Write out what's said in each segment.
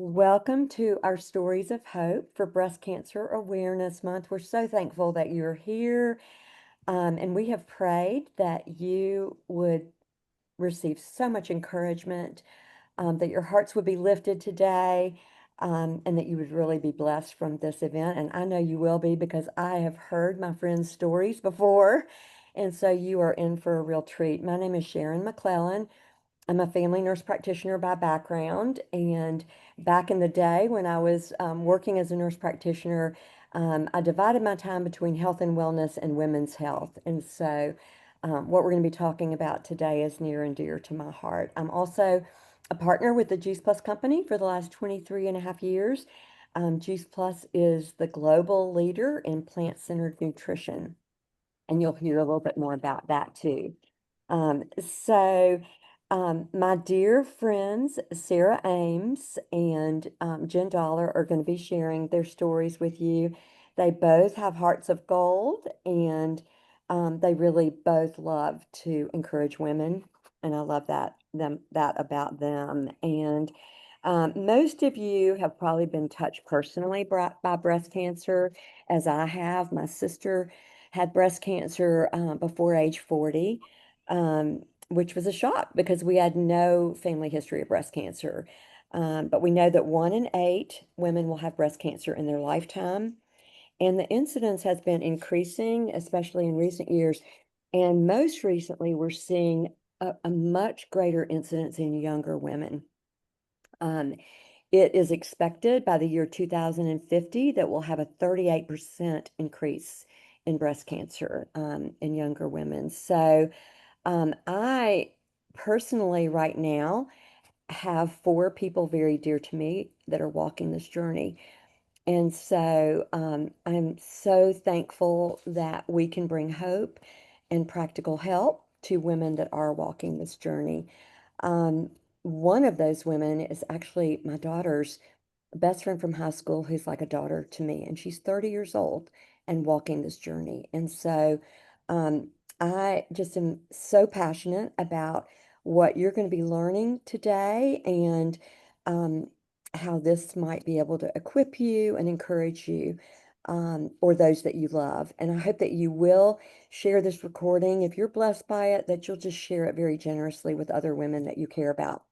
Welcome to our Stories of Hope for Breast Cancer Awareness Month. We're so thankful that you're here, and we have prayed that you would receive so much encouragement, that your hearts would be lifted today, and that you would really be blessed from this event. And I know you will be because I have heard my friends' stories before, and so you are in for a real treat. My name is Sharon McClellan. I'm a family nurse practitioner by background, and back in the day when I was working as a nurse practitioner, I divided my time between health and wellness and women's health. And so, what we're going to be talking about today is near and dear to my heart. I'm also a partner with the Juice Plus company for the last 23 and a half years. Juice Plus is the global leader in plant-centered nutrition, and you'll hear a little bit more about that too. My dear friends, Sarah Ames and Jen Dollar are going to be sharing their stories with you. They both have hearts of gold, and they really both love to encourage women, and I love that about them. And most of you have probably been touched personally by breast cancer, as I have. My sister had breast cancer before age 40, which was a shock because we had no family history of breast cancer. But we know that 1 in 8 women will have breast cancer in their lifetime. And the incidence has been increasing, especially in recent years. And most recently, we're seeing a much greater incidence in younger women. Um, it is expected by the year 2050 that we'll have a 38% increase in breast cancer in younger women. So I personally, right now, have 4 people very dear to me that are walking this journey. And so I'm so thankful that we can bring hope and practical help to women that are walking this journey. Um, one of those women is actually my daughter's best friend from high school, who's like a daughter to me, and she's 30 years old and walking this journey. And so um, I just am so passionate about what you're going to be learning today, and um, how this might be able to equip you and encourage you, or those that you love. And I hope that you will share this recording. If you're blessed by it, that you'll just share it very generously with other women that you care about.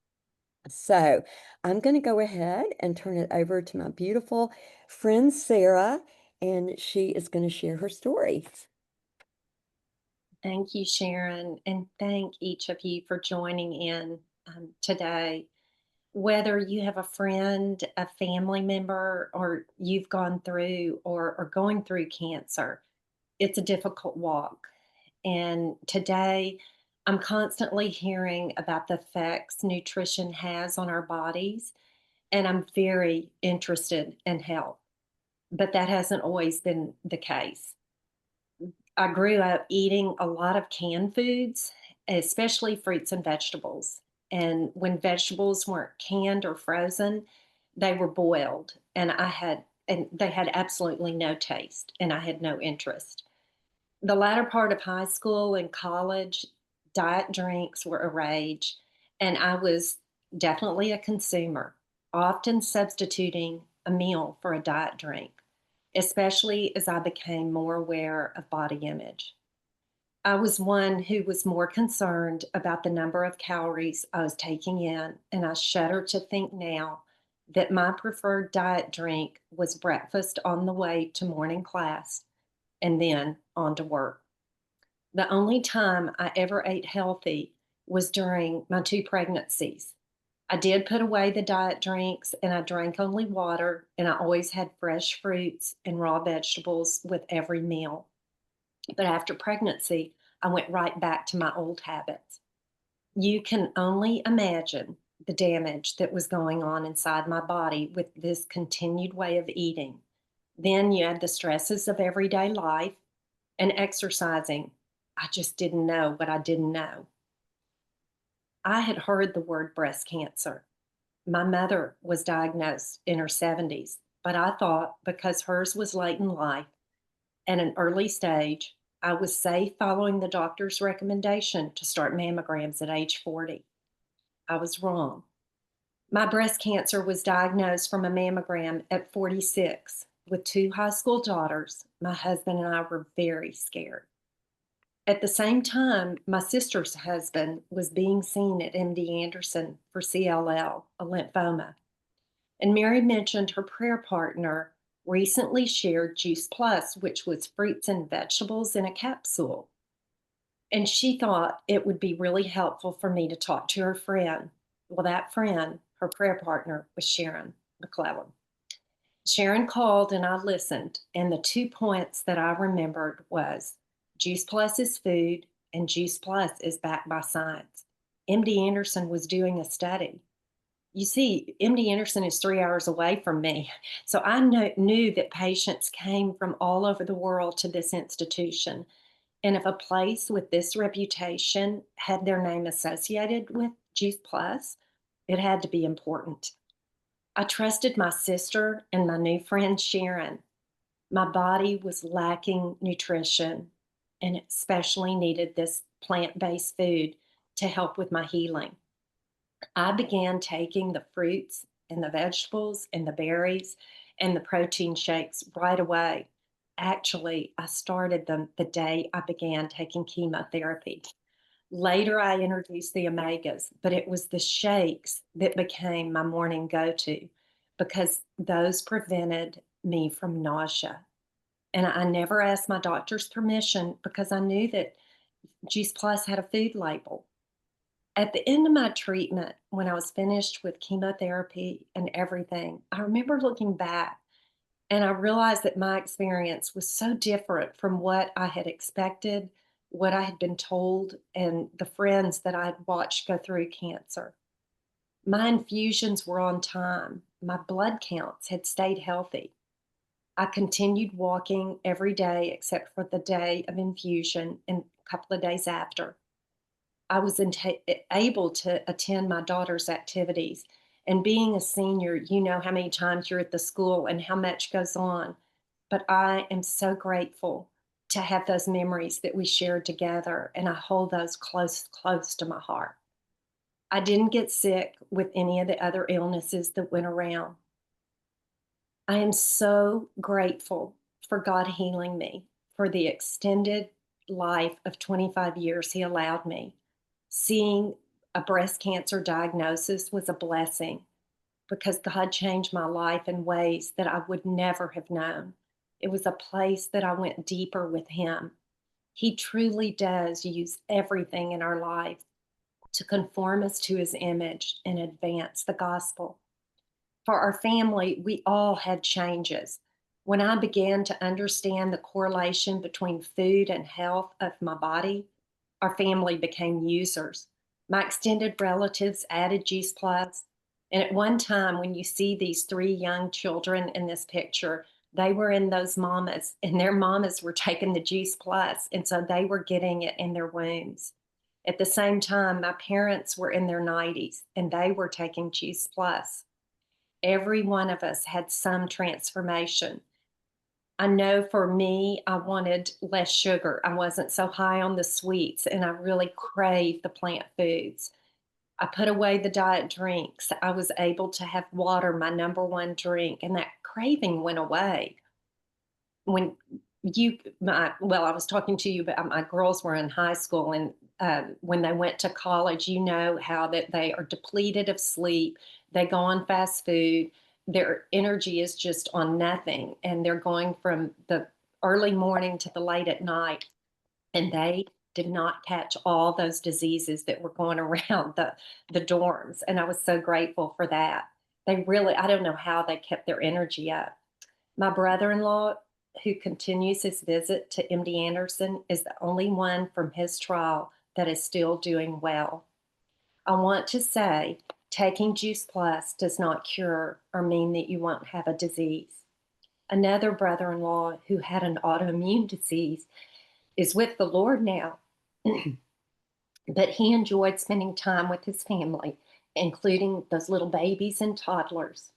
So I'm going to go ahead and turn it over to my beautiful friend Sarah, and she is going to share her story. Thank you, Sharon, and thank each of you for joining in today. Whether you have a friend, a family member, or you've gone through or are going through cancer, it's a difficult walk. And today, I'm constantly hearing about the effects nutrition has on our bodies, and I'm very interested in health. But that hasn't always been the case. I grew up eating a lot of canned foods, especially fruits and vegetables. And when vegetables weren't canned or frozen, they were boiled. And they had absolutely no taste, and I had no interest. The latter part of high school and college, diet drinks were a rage, and I was definitely a consumer, often substituting a meal for a diet drink, especially as I became more aware of body image. I was one who was more concerned about the number of calories I was taking in, and I shudder to think now that my preferred diet drink was breakfast on the way to morning class and then on to work. The only time I ever ate healthy was during my 2 pregnancies. I did put away the diet drinks and I drank only water, and I always had fresh fruits and raw vegetables with every meal. But after pregnancy, I went right back to my old habits. You can only imagine the damage that was going on inside my body with this continued way of eating. Then you add the stresses of everyday life and exercising. I just didn't know what I didn't know. I had heard the word breast cancer. My mother was diagnosed in her 70s, but I thought because hers was late in life at an early stage, I was safe following the doctor's recommendation to start mammograms at age 40. I was wrong. My breast cancer was diagnosed from a mammogram at 46. With two high school daughters, my husband and I were very scared. At the same time, my sister's husband was being seen at MD Anderson for CLL, a lymphoma. And Mary mentioned her prayer partner recently shared Juice Plus, which was fruits and vegetables in a capsule. And she thought it would be really helpful for me to talk to her friend. Well, that friend, her prayer partner, was Sharon McClellan. Sharon called and I listened, and the 2 points that I remembered was Juice Plus is food and Juice Plus is backed by science. MD Anderson was doing a study. You see, MD Anderson is 3 hours away from me, so I knew that patients came from all over the world to this institution, and if a place with this reputation had their name associated with Juice Plus, it had to be important. I trusted my sister and my new friend Sharon. My body was lacking nutrition and it especially needed this plant based food to help with my healing. I began taking the fruits and the vegetables and the berries and the protein shakes right away. Actually, I started them the day I began taking chemotherapy. Later, I introduced the omegas, but it was the shakes that became my morning go to because those prevented me from nausea. And I never asked my doctor's permission because I knew that Juice Plus had a food label. At the end of my treatment, when I was finished with chemotherapy and everything, I remember looking back and I realized that my experience was so different from what I had expected, what I had been told, and the friends that I had watched go through cancer. My infusions were on time. My blood counts had stayed healthy. I continued walking every day except for the day of infusion and a couple of days after. I was able to attend my daughter's activities. And being a senior, you know how many times you're at the school and how much goes on. But I am so grateful to have those memories that we shared together, and I hold those close, close to my heart. I didn't get sick with any of the other illnesses that went around. I am so grateful for God healing me, for the extended life of 25 years He allowed me. Seeing a breast cancer diagnosis was a blessing because God changed my life in ways that I would never have known. It was a place that I went deeper with Him. He truly does use everything in our life to conform us to His image and advance the gospel. For our family, we all had changes. When I began to understand the correlation between food and health of my body, our family became users. My extended relatives added Juice Plus. And at one time, when you see these three young children in this picture, they were in those mamas, and their mamas were taking the Juice Plus, and so they were getting it in their wombs. At the same time, my parents were in their 90s, and they were taking Juice Plus. Every one of us had some transformation. I know for me, I wanted less sugar. I wasn't so high on the sweets, and I really craved the plant foods. I put away the diet drinks. I was able to have water, my number one drink, and that craving went away. When I was talking to you, but my girls were in high school, and when they went to college, you know how that they are depleted of sleep. They go on fast food. Their energy is just on nothing, and they're going from the early morning to the late at night, and they did not catch all those diseases that were going around the dorms, and I was so grateful for that. They really, I don't know how they kept their energy up. My brother-in-law, who continues his visit to MD Anderson, is the only one from his trial that is still doing well. I want to say taking Juice Plus does not cure or mean that you won't have a disease. Another brother-in-law who had an autoimmune disease is with the Lord now, but he enjoyed spending time with his family, including those little babies and toddlers.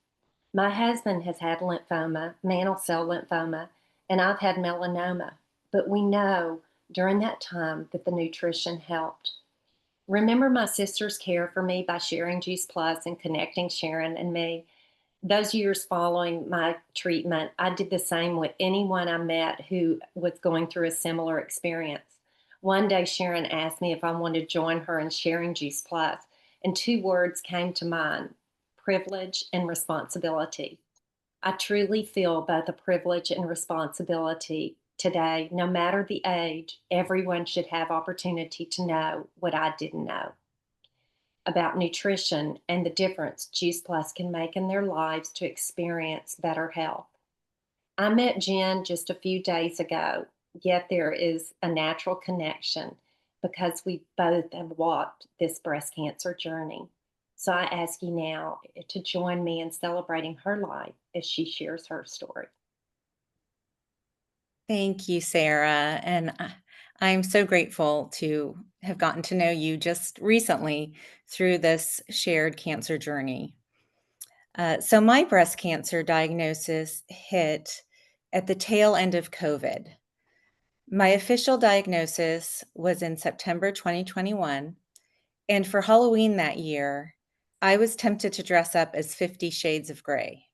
My husband has had lymphoma, mantle cell lymphoma, and I've had melanoma. But we know during that time that the nutrition helped. Remember my sister's care for me by sharing Juice Plus and connecting Sharon and me. Those years following my treatment, I did the same with anyone I met who was going through a similar experience. One day, Sharon asked me if I wanted to join her in sharing Juice Plus, and two words came to mind: privilege and responsibility. I truly feel both a privilege and responsibility today. No matter the age, everyone should have opportunity to know what I didn't know about nutrition and the difference Juice Plus can make in their lives to experience better health. I met Jen just a few days ago, yet there is a natural connection because we both have walked this breast cancer journey. So I ask you now to join me in celebrating her life as she shares her story. Thank you, Sarah. And I'm so grateful to have gotten to know you just recently through this shared cancer journey. So, my breast cancer diagnosis hit at the tail end of COVID. My official diagnosis was in September 2021. And for Halloween that year, I was tempted to dress up as 50 Shades of Grey.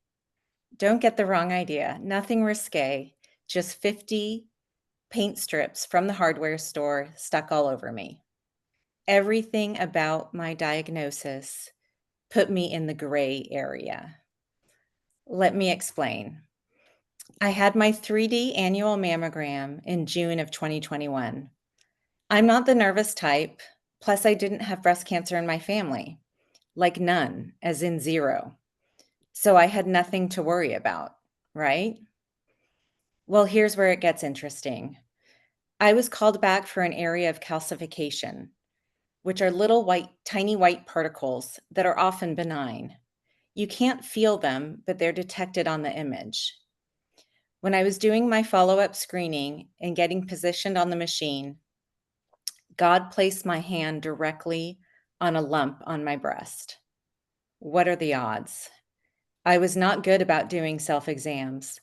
Don't get the wrong idea, nothing risque, just 50 paint strips from the hardware store stuck all over me. Everything about my diagnosis put me in the gray area. Let me explain. I had my 3D annual mammogram in June of 2021. I'm not the nervous type, plus, I didn't have breast cancer in my family, like none, as in zero. So I had nothing to worry about, right? Well, here's where it gets interesting. I was called back for an area of calcification, which are little tiny white particles that are often benign. You can't feel them, but they're detected on the image. When I was doing my follow up screening and getting positioned on the machine, God placed my hand directly on a lump on my breast. What are the odds? I was not good about doing self exams,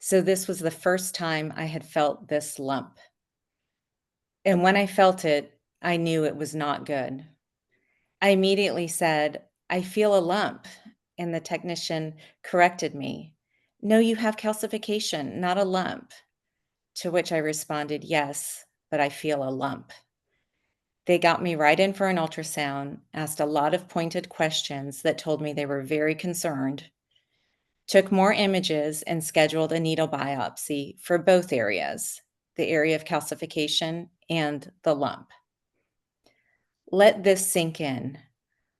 so this was the first time I had felt this lump. And when I felt it, I knew it was not good. I immediately said, I feel a lump. And the technician corrected me. No, you have calcification, not a lump. To which I responded, yes, but I feel a lump. They got me right in for an ultrasound, asked a lot of pointed questions that told me they were very concerned, took more images, and scheduled a needle biopsy for both areas, the area of calcification and the lump. Let this sink in.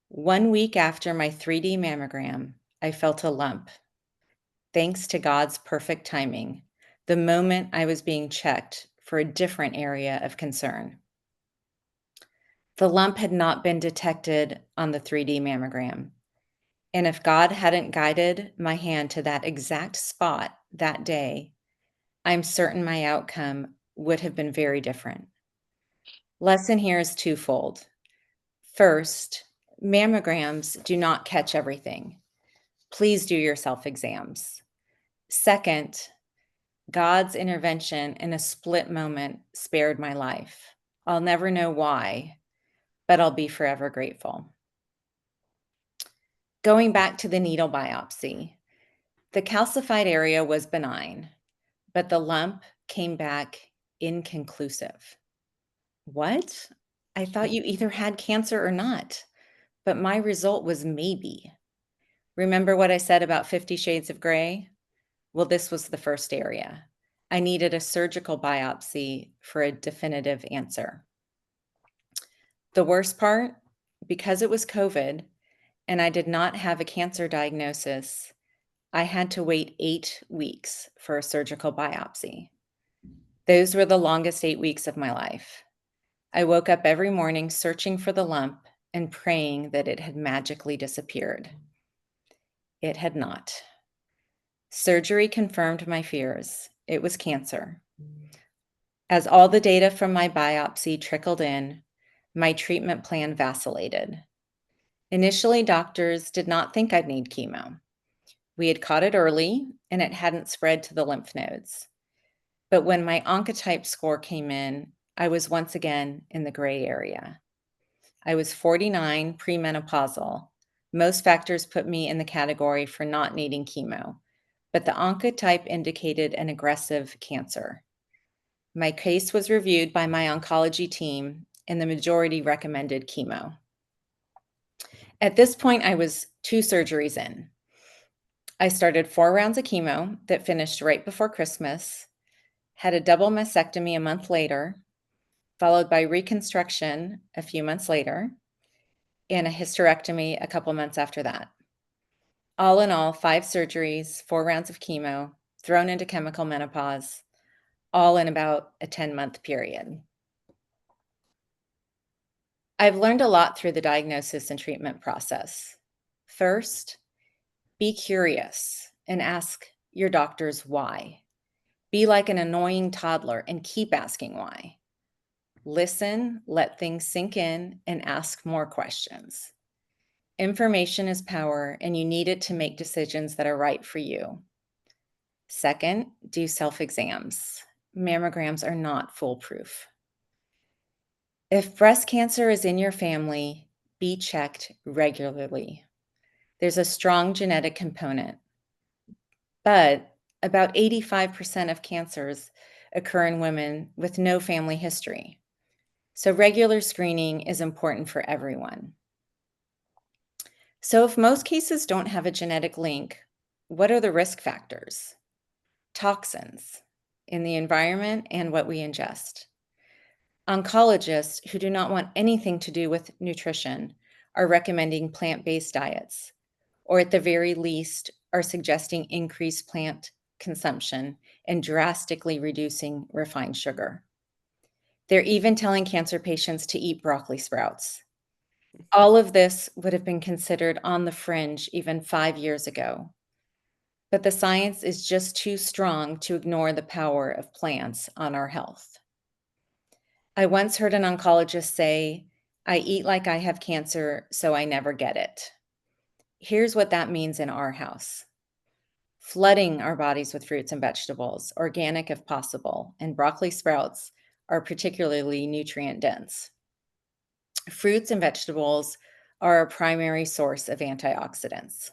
1 week after my 3D mammogram, I felt a lump. Thanks to God's perfect timing, the moment I was being checked for a different area of concern. The lump had not been detected on the 3D mammogram. And if God hadn't guided my hand to that exact spot that day, I'm certain my outcome would have been very different. Lesson here is twofold. First, mammograms do not catch everything. Please do your self exams. Second, God's intervention in a split moment spared my life. I'll never know why, but I'll be forever grateful. Going back to the needle biopsy, the calcified area was benign, but the lump came back inconclusive. What? I thought you either had cancer or not, but my result was maybe. Remember what I said about 50 Shades of Grey? Well, this was the first area. I needed a surgical biopsy for a definitive answer. The worst part, because it was COVID and I did not have a cancer diagnosis, I had to wait 8 weeks for a surgical biopsy. Those were the longest 8 weeks of my life. I woke up every morning searching for the lump and praying that it had magically disappeared. It had not. Surgery confirmed my fears. It was cancer. As all the data from my biopsy trickled in, my treatment plan vacillated. Initially, doctors did not think I'd need chemo. We had caught it early and it hadn't spread to the lymph nodes. But when my Oncotype score came in, I was once again in the gray area. I was 49, premenopausal. Most factors put me in the category for not needing chemo, but the oncotype indicated an aggressive cancer. My case was reviewed by my oncology team, and the majority recommended chemo. At this point, I was 2 surgeries in. I started 4 rounds of chemo that finished right before Christmas, had a double mastectomy a month later, followed by reconstruction a few months later, and a hysterectomy a couple months after that. All in all, 5 surgeries, 4 rounds of chemo, thrown into chemical menopause, all in about a 10-month period. I've learned a lot through the diagnosis and treatment process. First, be curious and ask your doctors why. Be like an annoying toddler and keep asking why. Listen, let things sink in, and ask more questions. Information is power, and you need it to make decisions that are right for you. Second, do self-exams. Mammograms are not foolproof. If breast cancer is in your family, be checked regularly. There's a strong genetic component, but about 85% of cancers occur in women with no family history. So regular screening is important for everyone. So if most cases don't have a genetic link, what are the risk factors? Toxins in the environment and what we ingest. Oncologists who do not want anything to do with nutrition are recommending plant-based diets, or at the very least are suggesting increased plant consumption and drastically reducing refined sugar. They're even telling cancer patients to eat broccoli sprouts. All of this would have been considered on the fringe even 5 years ago. But the science is just too strong to ignore the power of plants on our health. I once heard an oncologist say, "I eat like I have cancer, so I never get it." Here's what that means in our house. Flooding our bodies with fruits and vegetables, organic if possible, and broccoli sprouts are particularly nutrient dense. Fruits and vegetables are a primary source of antioxidants.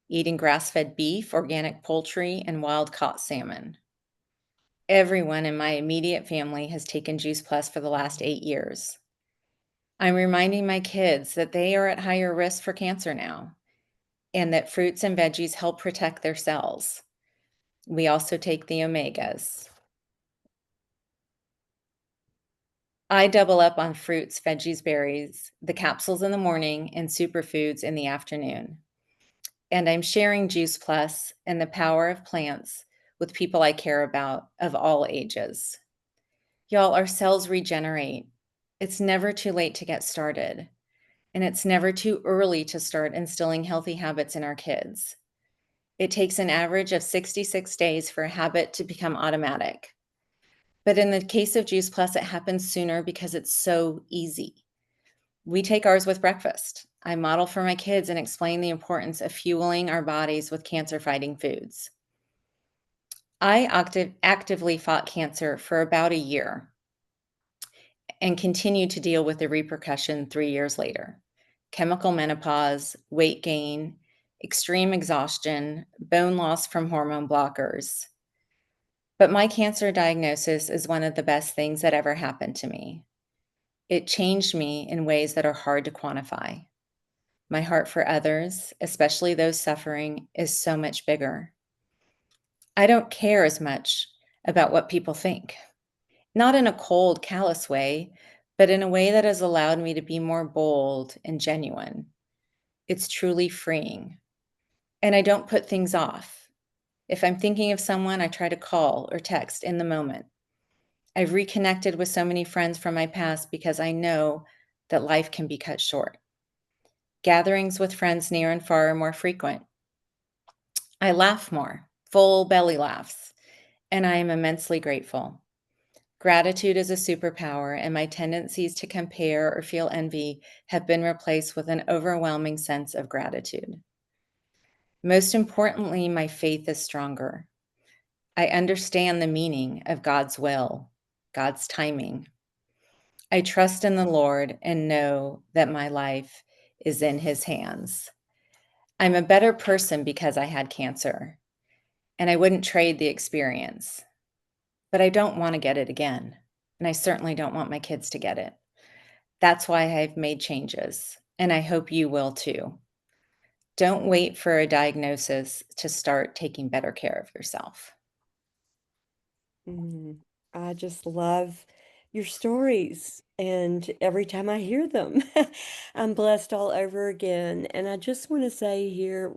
Eating grass-fed beef, organic poultry, and wild-caught salmon. Everyone in my immediate family has taken Juice Plus for the last 8 years. I'm reminding my kids that they are at higher risk for cancer now, and that fruits and veggies help protect their cells. We also take the omegas. I double up on fruits, veggies, berries, the capsules in the morning, and superfoods in the afternoon. And I'm sharing Juice Plus and the power of plants with people I care about of all ages. Y'all, our cells regenerate. It's never too late to get started. And it's never too early to start instilling healthy habits in our kids. It takes an average of 66 days for a habit to become automatic. But in the case of Juice Plus, it happens sooner because it's so easy. We take ours with breakfast. I model for my kids and explain the importance of fueling our bodies with cancer-fighting foods. I actively fought cancer for about a year and continue to deal with the repercussion 3 years later. Chemical menopause, weight gain, extreme exhaustion, bone loss from hormone blockers. But my cancer diagnosis is one of the best things that ever happened to me. It changed me in ways that are hard to quantify. My heart for others, especially those suffering, is so much bigger. I don't care as much about what people think, not in a cold, callous way, but in a way that has allowed me to be more bold and genuine. It's truly freeing. And I don't put things off. If I'm thinking of someone, I try to call or text in the moment. I've reconnected with so many friends from my past because I know that life can be cut short. Gatherings with friends near and far are more frequent. I laugh more, full belly laughs, and I am immensely grateful. Gratitude is a superpower, and my tendencies to compare or feel envy have been replaced with an overwhelming sense of gratitude. Most importantly, my faith is stronger. I understand the meaning of God's will, God's timing. I trust in the Lord and know that my life is in His hands. I'm a better person because I had cancer, and I wouldn't trade the experience, but I don't want to get it again. And I certainly don't want my kids to get it. That's why I've made changes, and I hope you will too. Don't wait for a diagnosis to start taking better care of yourself. Mm, I just love your stories, and every time I hear them, I'm blessed all over again. And I just want to say here,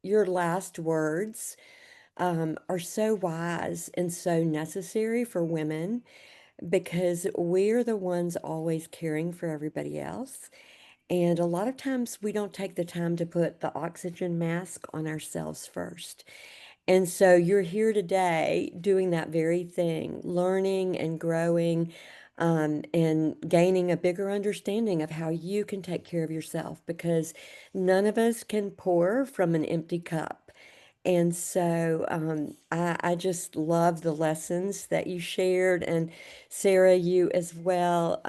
your last words are so wise and so necessary for women because we're the ones always caring for everybody else. And a lot of times we don't take the time to put the oxygen mask on ourselves first. And so you're here today doing that very thing, learning and growing, and gaining a bigger understanding of how you can take care of yourself because none of us can pour from an empty cup. And so I just love the lessons that you shared, and Sarah, you as well.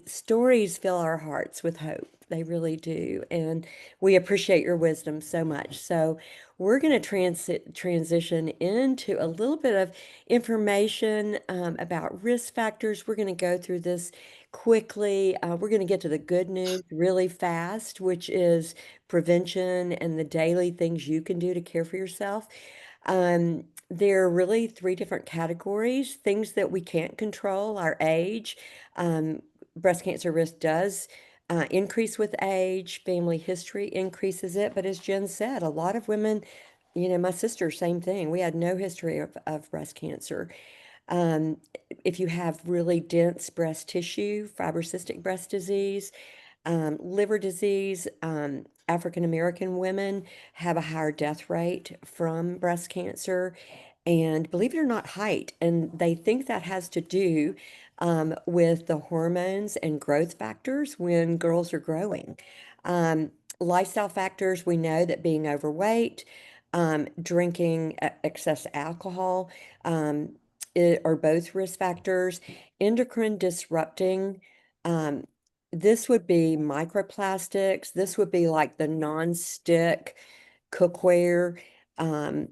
Stories fill our hearts with hope. They really do. And we appreciate your wisdom so much. So we're going to transition into a little bit of information about risk factors. We're going to go through this quickly. We're going to get to the good news really fast, which is prevention and the daily things you can do to care for yourself. There are really three different categories: things that we can't control, our age. Um, Breast cancer risk does increase with age, family history increases it. But as Jen said, a lot of women, my sister, same thing. We had no history of breast cancer. Um, if you have really dense breast tissue, fibrocystic breast disease, liver disease, African American women have a higher death rate from breast cancer. And believe it or not, height. And they think that has to do with the hormones and growth factors when girls are growing. Um, Lifestyle factors, we know that being overweight, drinking excess alcohol are both risk factors. Endocrine disrupting. Um, this would be microplastics. This would be like the non-stick cookware, um,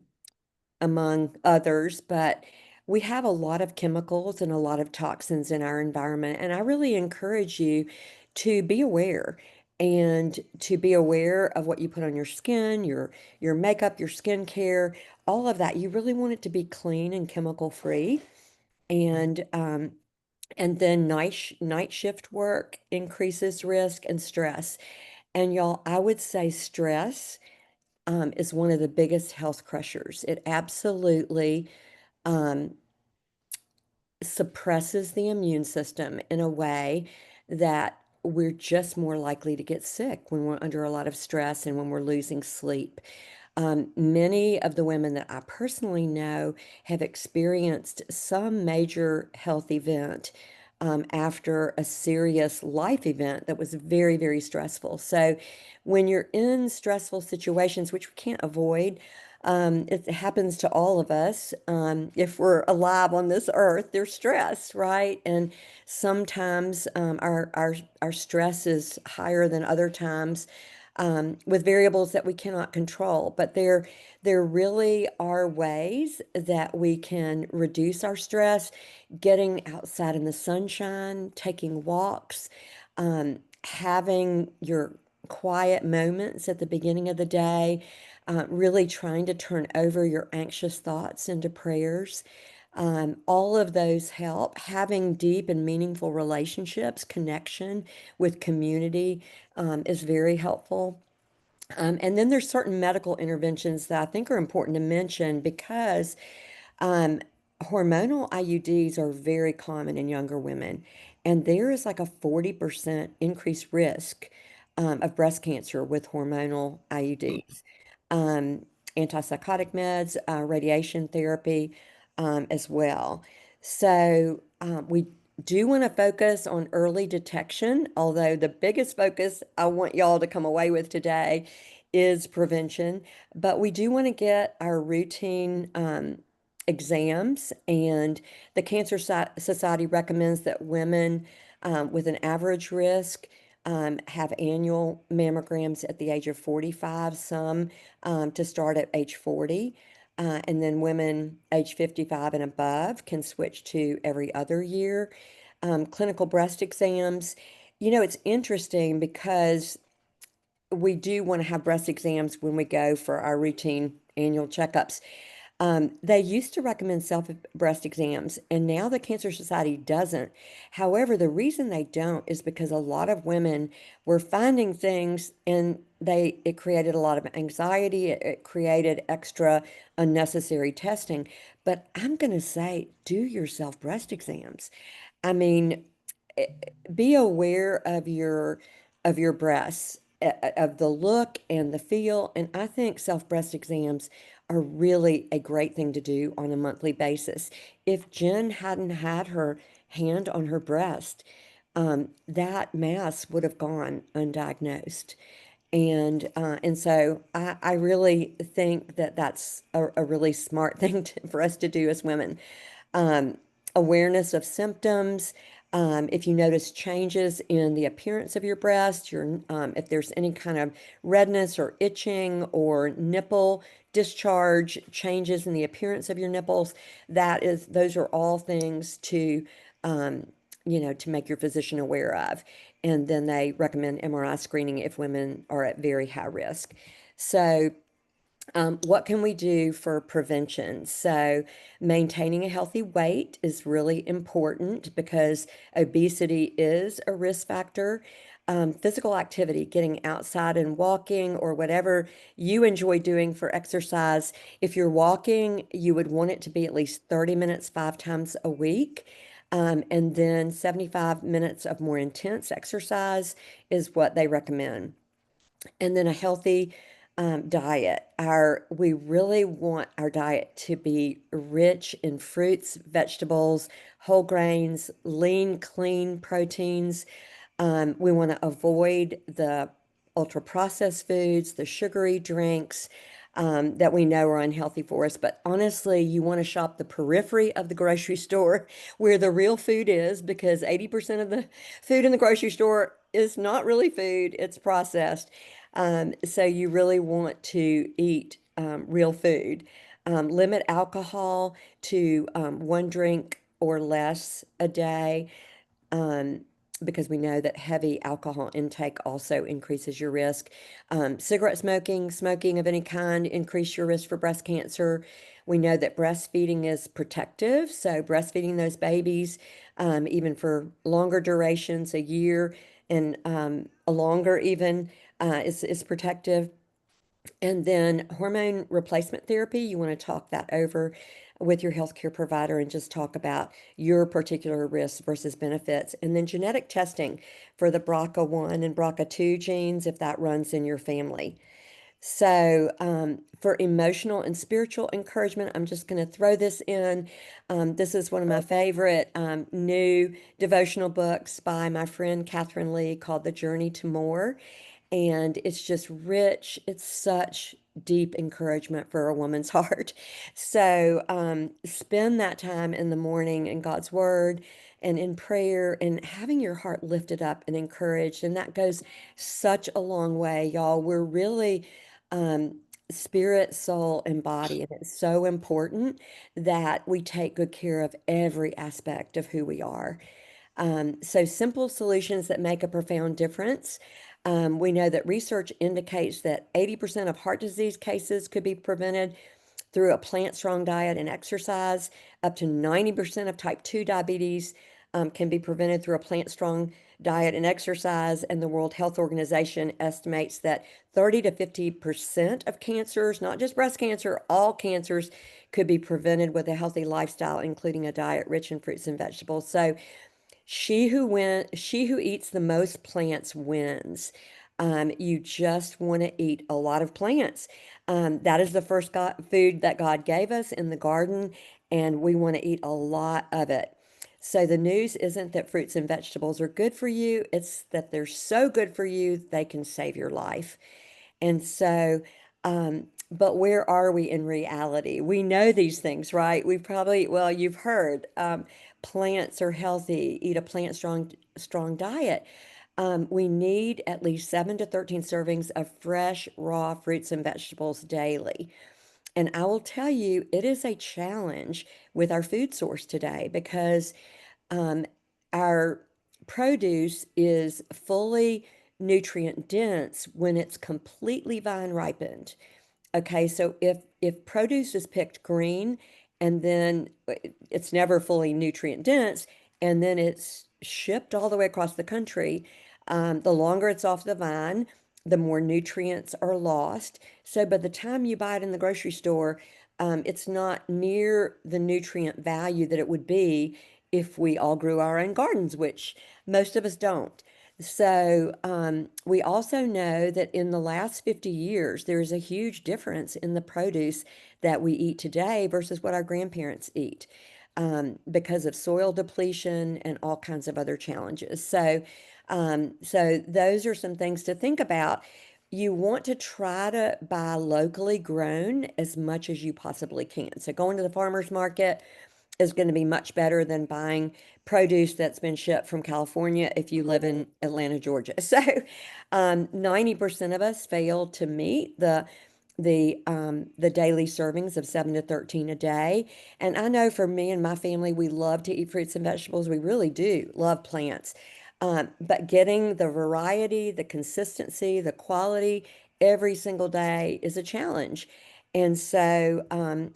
among others. But we have a lot of chemicals and a lot of toxins in our environment. And I really encourage you to be aware and to be aware of what you put on your skin, your makeup, your skincare, all of that. You really want it to be clean and chemical free. And then night shift work increases risk and stress. And y'all, I would say stress is one of the biggest health crushers. It absolutely um, suppresses the immune system in a way that we're just more likely to get sick when we're under a lot of stress and when we're losing sleep. Many of the women that I personally know have experienced some major health event after a serious life event that was very, very stressful. So, when you're in stressful situations, which we can't avoid, it happens to all of us. If we're alive on this earth, there's stress, right? And sometimes our stress is higher than other times with variables that we cannot control. But there really are ways that we can reduce our stress, getting outside in the sunshine, taking walks, having your quiet moments at the beginning of the day, really trying to turn over your anxious thoughts into prayers. All of those help. Having deep and meaningful relationships, connection with community is very helpful. And then there's certain medical interventions that I think are important to mention because um, hormonal IUDs are very common in younger women, and there is like a 40% increased risk of breast cancer with hormonal IUDs. Um, Antipsychotic meds, radiation therapy as well. So we do want to focus on early detection, although the biggest focus I want y'all to come away with today is prevention. But we do want to get our routine exams, and the Cancer Society recommends that women with an average risk have annual mammograms at the age of 45, some to start at age 40. And then women age 55 and above can switch to every other year. Clinical breast exams, it's interesting because we do want to have breast exams when we go for our routine annual checkups. They used to recommend self breast exams, and now the Cancer Society doesn't. However, the reason they don't is because a lot of women were finding things, and it created a lot of anxiety. It created extra unnecessary testing. But I'm going to say, do your self breast exams. I mean, eh, be aware of your breasts, of the look and the feel. And I think self breast exams are really a great thing to do on a monthly basis. If Jen hadn't had her hand on her breast, that mass would have gone undiagnosed. And so I really think that that's a really smart thing for us to do as women. Um, Awareness of symptoms. If you notice changes in the appearance of your breast, if there's any kind of redness or itching or nipple discharge, changes in the appearance of your nipples, those are all things um, to make your physician aware of. And then they recommend MRI screening if women are at very high risk. So what can we do for prevention? So, maintaining a healthy weight is really important because obesity is a risk factor. Physical activity, getting outside and walking, or whatever you enjoy doing for exercise. If you're walking, you would want it to be at least 30 minutes 5 times a week. And then 75 minutes of more intense exercise is what they recommend. And then a healthy diet. We really want our diet to be rich in fruits, vegetables, whole grains, lean, clean proteins. We want to avoid the ultra processed foods, the sugary drinks that we know are unhealthy for us. But honestly, you want to shop the periphery of the grocery store where the real food is, because 80% of the food in the grocery store is not really food, it's processed. So you really want to eat real food. Limit alcohol to 1 drink or less a day, um, because we know that heavy alcohol intake also increases your risk. Cigarette smoking, smoking of any kind, increase your risk for breast cancer. We know that breastfeeding is protective, so breastfeeding those babies, even for longer durations, a year and a longer even, is protective. And then hormone replacement therapy, you want to talk that over with your healthcare provider and just talk about your particular risks versus benefits. And then genetic testing for the BRCA1 and BRCA2 genes if that runs in your family. So, for emotional and spiritual encouragement, I'm just going to throw this in. This is one of my favorite new devotional books by my friend Catherine Lee, called The Journey to More. And it's just rich. It's such deep encouragement for a woman's heart. So, spend that time in the morning in God's Word and in prayer and having your heart lifted up and encouraged. And that goes such a long way, y'all. We're really spirit, soul, and body. And it's so important that we take good care of every aspect of who we are. So simple solutions that make a profound difference. We know that research indicates that 80% of heart disease cases could be prevented through a plant-strong diet and exercise. Up to 90% of type 2 diabetes can be prevented through a plant-strong diet and exercise. And the World Health Organization estimates that 30 to 50% of cancers, not just breast cancer, all cancers, could be prevented with a healthy lifestyle, including a diet rich in fruits and vegetables. So she who eats the most plants wins. You just want to eat a lot of plants. That is the first food that God gave us in the garden, and we want to eat a lot of it. So the news isn't that fruits and vegetables are good for you, it's that they're so good for you they can save your life. And so but where are we in reality? We know these things, right? We probably, well, you've heard, plants are healthy, eat a strong diet. We need at least 7 to 13 servings of fresh, raw fruits and vegetables daily. And I will tell you, it is a challenge with our food source today because um, our produce is fully nutrient dense when it's completely vine ripened. Okay, so if produce is picked green and then it's never fully nutrient dense, and then it's shipped all the way across the country, the longer it's off the vine, the more nutrients are lost. So by the time you buy it in the grocery store, it's not near the nutrient value that it would be if we all grew our own gardens, which most of us don't. So, we also know that in the last 50 years, there is a huge difference in the produce that we eat today versus what our grandparents eat, because of soil depletion and all kinds of other challenges. So those are some things to think about. You want to try to buy locally grown as much as you possibly can. So going to the farmer's market is going to be much better than buying produce that's been shipped from California if you live in Atlanta, Georgia. So, 90% of us fail to meet the daily servings of 7 to 13 a day. And I know for me and my family, we love to eat fruits and vegetables. We really do love plants. But getting the variety, the consistency, the quality every single day is a challenge. And so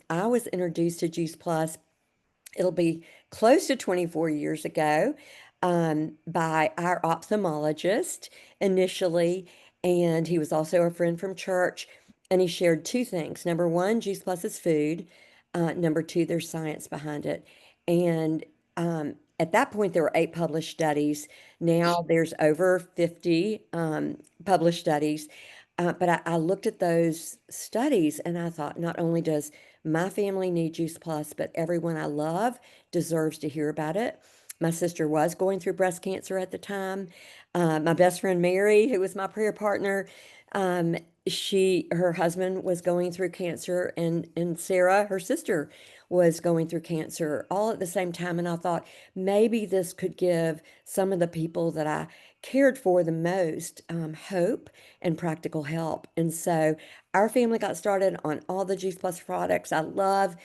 I was introduced to Juice Plus, it'll be close to 24 years ago, by our ophthalmologist initially. And he was also a friend from church. And he shared two things. Number one, Juice Plus is food. Number two, there's science behind it. And at that point, there were 8 published studies. Now there's over 50 published studies. But I looked at those studies and I thought, not only does my family need Juice Plus, but everyone I love deserves to hear about it. My sister was going through breast cancer at the time. My best friend Mary, who was my prayer partner, um, her husband was going through cancer, and Sarah, her sister, was going through cancer all at the same time. And I thought maybe this could give some of the people that I cared for the most hope and practical help. And so our family got started on all the Juice Plus products. I love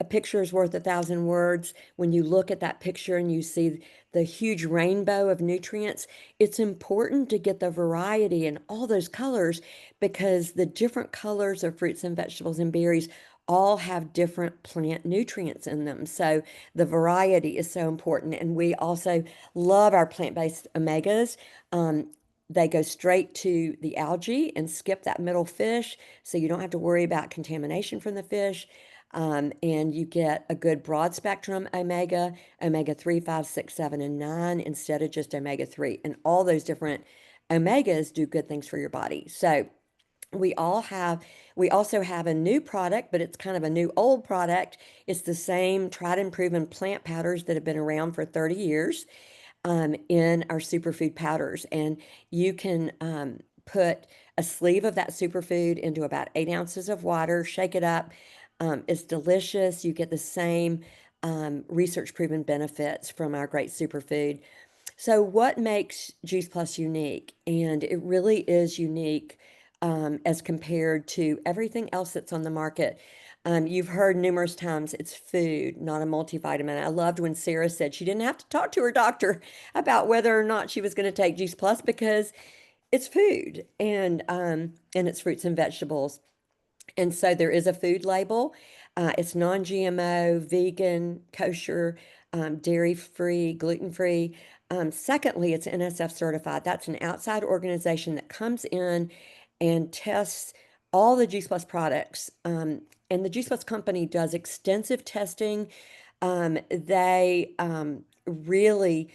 a picture is worth 1,000 words. When you look at that picture and you see the huge rainbow of nutrients, it's important to get the variety and all those colors because the different colors of fruits and vegetables and berries all have different plant nutrients in them. So the variety is so important. And we also love our plant-based omegas. Um, they go straight to the algae and skip that middle fish, so you don't have to worry about contamination from the fish. And you get a good broad spectrum omega 3, 5, 6, 7, and 9 instead of just omega 3. And all those different omegas do good things for your body. So we all have, we also have a new product, but it's kind of a new old product. It's the same tried and proven plant powders that have been around for 30 years in our superfood powders. And you can put a sleeve of that superfood into about 8 ounces of water, shake it up. It's delicious. You get the same research proven benefits from our great superfood. So, what makes Juice Plus unique? And it really is unique as compared to everything else that's on the market. You've heard numerous times it's food, not a multivitamin. I loved when Sarah said she didn't have to talk to her doctor about whether or not she was going to take Juice Plus because it's food and it's fruits and vegetables. And so there is a food label. It's non-GMO, vegan, kosher, dairy-free, gluten-free. Secondly, it's NSF certified. That's an outside organization that comes in and tests all the Juice Plus products. And the Juice Plus company does extensive testing. They really,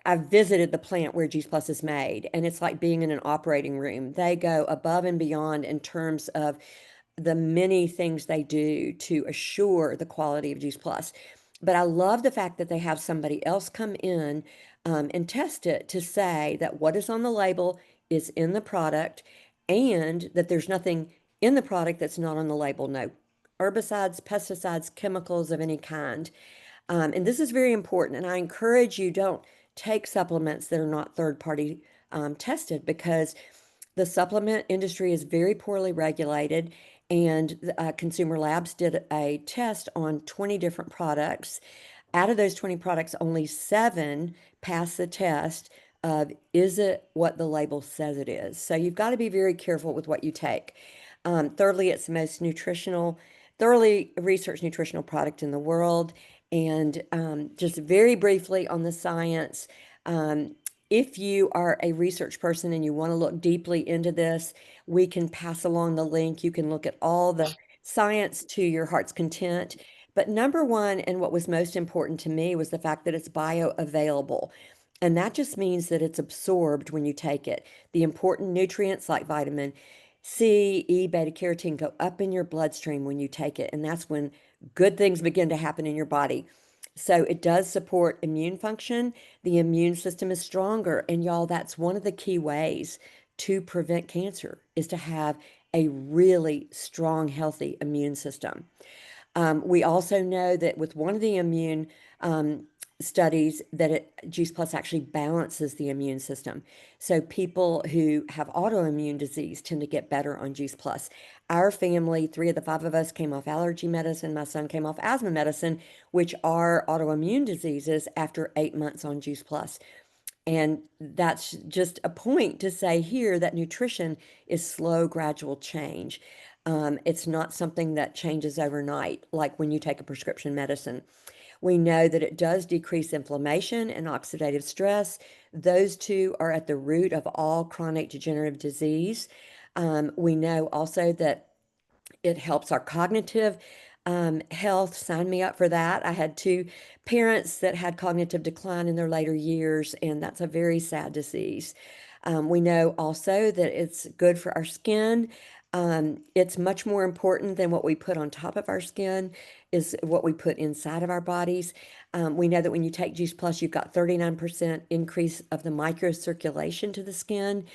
I've visited the plant where Juice Plus is made, and it's like being in an operating room. They go above and beyond in terms of the many things they do to assure the quality of Juice Plus. But I love the fact that they have somebody else come in and test it to say that what is on the label is in the product and that there's nothing in the product that's not on the label. No herbicides, pesticides, chemicals of any kind. And this is very important. And I encourage you, don't take supplements that are not third-party tested, because the supplement industry is very poorly regulated. And Consumer Labs did a test on 20 different products. Out of those 20 products, only 7 passed the test of, is it what the label says it is? So you've got to be very careful with what you take. Thirdly, it's the most thoroughly researched nutritional product in the world. And just very briefly on the science, if you are a research person and you want to look deeply into this, we can pass along the link. You can look at all the science to your heart's content. But number one, and what was most important to me, was the fact that it's bioavailable. And that just means that it's absorbed when you take it. The important nutrients like vitamin C, E, beta carotene go up in your bloodstream when you take it. And that's when good things begin to happen in your body. So it does support immune function. The immune system is stronger. And y'all, that's one of the key ways to prevent cancer, is to have a really strong, healthy immune system. We also know that with one of the immune studies, that Juice Plus actually balances the immune system. So people who have autoimmune disease tend to get better on Juice Plus. Our family, 3 of the 5 of us, came off allergy medicine. My son came off asthma medicine, which are autoimmune diseases, after 8 months on Juice Plus. And that's just a point to say here that nutrition is slow, gradual change. It's not something that changes overnight, like when you take a prescription medicine. We know that it does decrease inflammation and oxidative stress. Those two are at the root of all chronic degenerative disease. We know also that it helps our cognitive health. Sign me up for that. I had 2 parents that had cognitive decline in their later years, and that's a very sad disease. We know also that it's good for our skin. It's much more important than what we put on top of our skin, is what we put inside of our bodies. We know that when you take Juice Plus, you've got 39% increase of the microcirculation to the skin,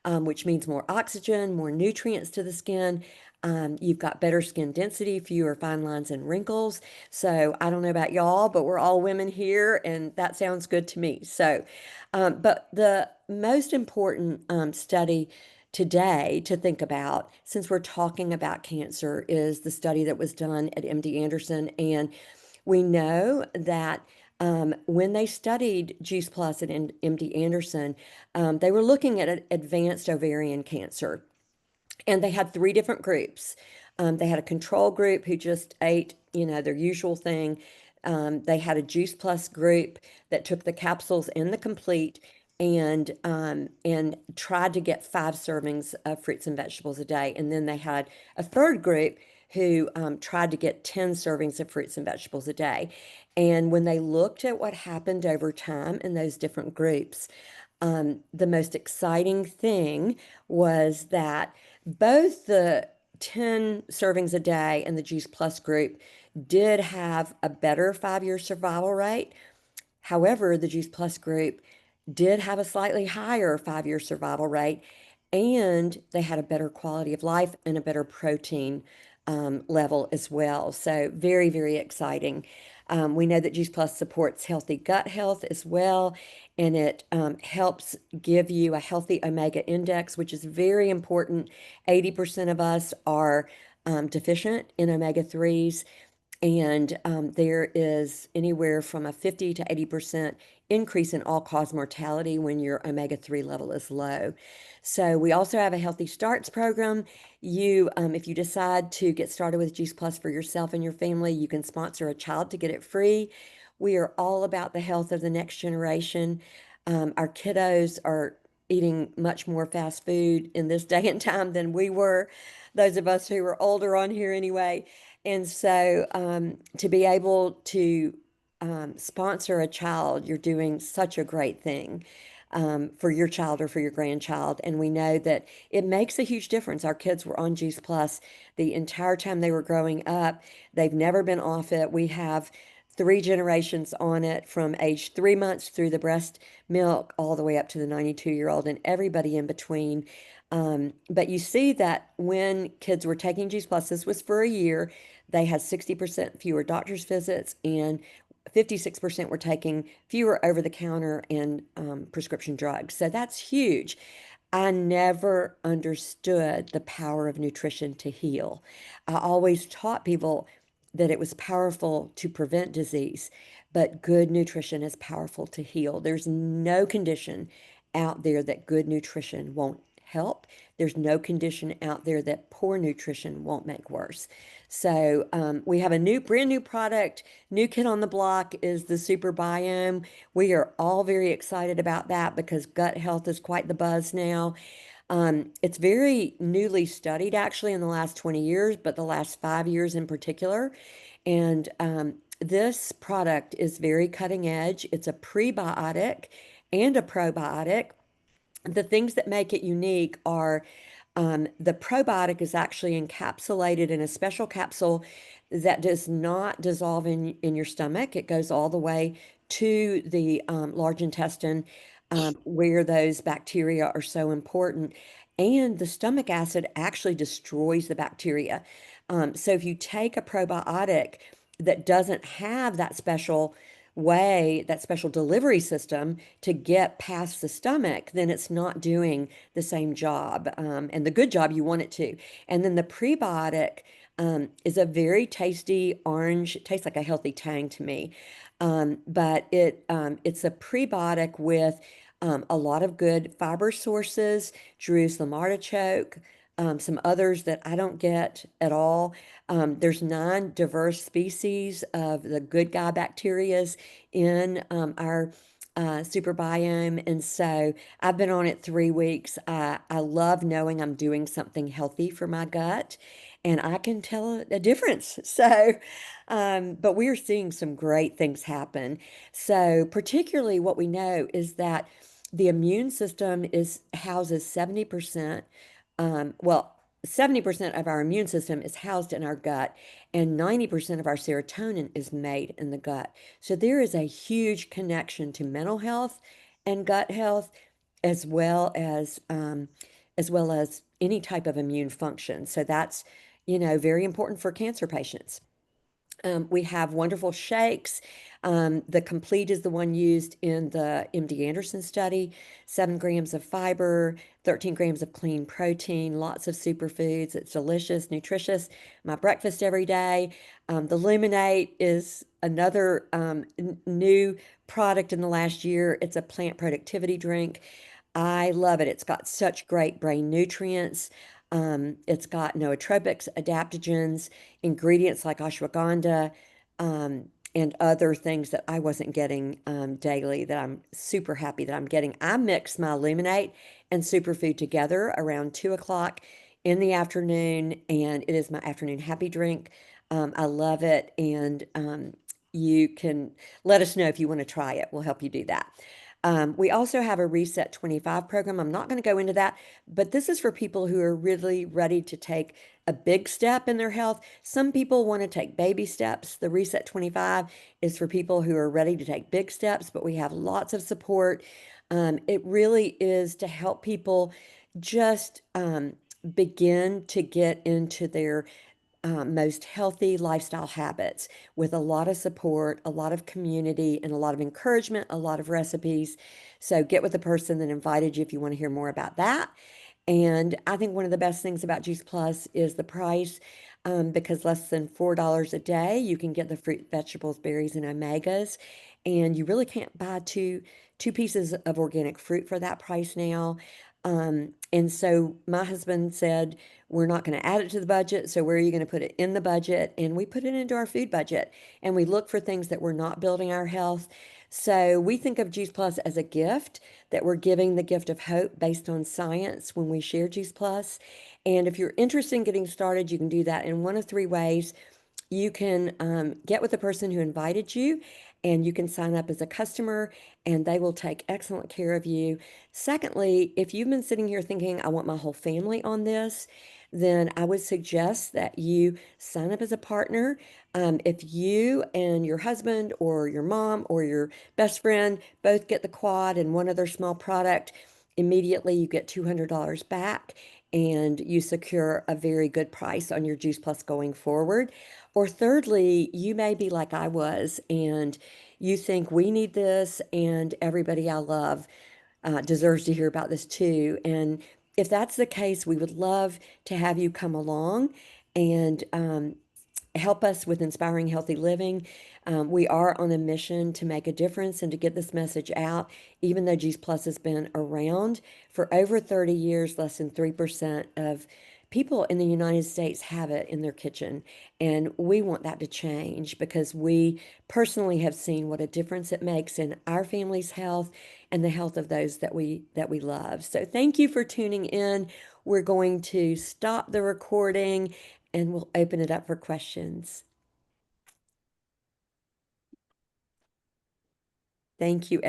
which means more oxygen, more nutrients to the skin. You've got better skin density, fewer fine lines and wrinkles. So I don't know about y'all, but we're all women here, and that sounds good to me. So, but the most important study today to think about, since we're talking about cancer, is the study that was done at MD Anderson. And we know that when they studied Juice Plus at MD Anderson, they were looking at advanced ovarian cancer. And they had 3 different groups. They had a control group who just ate, their usual thing. They had a Juice Plus group that took the capsules and the complete, and tried to get 5 servings of fruits and vegetables a day. And then they had a third group who tried to get 10 servings of fruits and vegetables a day. And when they looked at what happened over time in those different groups, the most exciting thing was that both the 10 servings a day and the Juice Plus group did have a better 5-year survival rate. However, the Juice Plus group did have a slightly higher 5-year survival rate, and they had a better quality of life and a better protein level as well. So very, very exciting. We know that Juice Plus supports healthy gut health as well, and it helps give you a healthy omega index, which is very important. 80% of us are deficient in omega-3s, and there is anywhere from a 50 to 80% increase in all-cause mortality when your omega-3 level is low. So we also have a Healthy Starts program. If you decide to get started with Juice Plus for yourself and your family, you can sponsor a child to get it free. We are all about the health of the next generation. Our kiddos are eating much more fast food in this day and time than we were, those of us who were older on here anyway. And so to be able to sponsor a child, you're doing such a great thing for your child or for your grandchild. And we know that it makes a huge difference. Our kids were on Juice Plus the entire time they were growing up. They've never been off it. We have 3 generations on it, from age 3 months through the breast milk all the way up to the 92-year-old, and everybody in between. But you see that when kids were taking Juice Plus, this was for a year, they had 60% fewer doctor's visits and 56% were taking fewer over-the-counter and prescription drugs. So that's huge. I never understood the power of nutrition to heal. I always taught people that it was powerful to prevent disease, but good nutrition is powerful to heal. There's no condition out there that good nutrition won't help. There's no condition out there that poor nutrition won't make worse. So we have a brand new product. New kid on the block is the Super Biome. We are all very excited about that because gut health is quite the buzz now. It's very newly studied actually in the last 20 years, but the last 5 years in particular. And this product is very cutting edge. It's a prebiotic and a probiotic. The things that make it unique are the probiotic is actually encapsulated in a special capsule that does not dissolve in your stomach. It goes all the way to the large intestine where those bacteria are so important. And the stomach acid actually destroys the bacteria. So if you take a probiotic that doesn't have that special that special delivery system to get past the stomach, then it's not doing the same job and the good job you want it to. And then the prebiotic is a very tasty orange. It tastes like a healthy Tang to me. But it's a prebiotic with a lot of good fiber sources, Jerusalem artichoke, some others that I don't get at all. There's 9 diverse species of the good guy bacterias in our super biome. And so I've been on it 3 weeks. I love knowing I'm doing something healthy for my gut and I can tell a difference. So, but we're seeing some great things happen. So particularly what we know is that the immune system houses 70%, well, 70% of our immune system is housed in our gut, and 90% of our serotonin is made in the gut. So there is a huge connection to mental health and gut health, as well as any type of immune function. So that's, very important for cancer patients. We have wonderful shakes. The Complete is the one used in the MD Anderson study. 7 grams of fiber, 13 grams of clean protein, lots of superfoods. It's delicious, nutritious. My breakfast every day. The Luminate is another new product in the last year. It's a plant productivity drink. I love it. It's got such great brain nutrients. It's got nootropics, adaptogens, ingredients like ashwagandha, and other things that I wasn't getting daily that I'm super happy that I'm getting. I mix my Illuminate and Superfood together around 2 o'clock in the afternoon, and it is my afternoon happy drink. I love it, and you can let us know if you want to try it. We'll help you do that. We also have a Reset 25 program. I'm not going to go into that, but this is for people who are really ready to take a big step in their health. Some people want to take baby steps. The Reset 25 is for people who are ready to take big steps, but we have lots of support. It really is to help people just begin to get into their most healthy lifestyle habits with a lot of support, a lot of community, and a lot of encouragement, a lot of recipes. So get with the person that invited you if you want to hear more about that. And I think one of the best things about Juice Plus is the price, because less than $4 a day, you can get the fruit, vegetables, berries, and omegas. And you really can't buy two pieces of organic fruit for that price now. And so my husband said, we're not going to add it to the budget. So where are you going to put it in the budget? And we put it into our food budget and we look for things that we're not building our health. So we think of Juice Plus as a gift that we're giving the gift of hope based on science when we share Juice Plus. And if you're interested in getting started, you can do that in one of 3 ways. You can get with the person who invited you and you can sign up as a customer and they will take excellent care of you. Secondly, if you've been sitting here thinking, I want my whole family on this, then I would suggest that you sign up as a partner. If you and your husband or your mom or your best friend both get the quad and one other small product, immediately you get $200 back and you secure a very good price on your Juice Plus going forward. Or thirdly, you may be like I was and you think we need this and everybody I love deserves to hear about this too. And if that's the case, we would love to have you come along and help us with inspiring healthy living. We are on a mission to make a difference and to get this message out. Even though Juice Plus has been around for over 30 years, less than 3% of people in the United States have it in their kitchen. And we want that to change because we personally have seen what a difference it makes in our family's health and the health of those that we love. So thank you for tuning in. We're going to stop the recording and we'll open it up for questions. Thank you, everyone.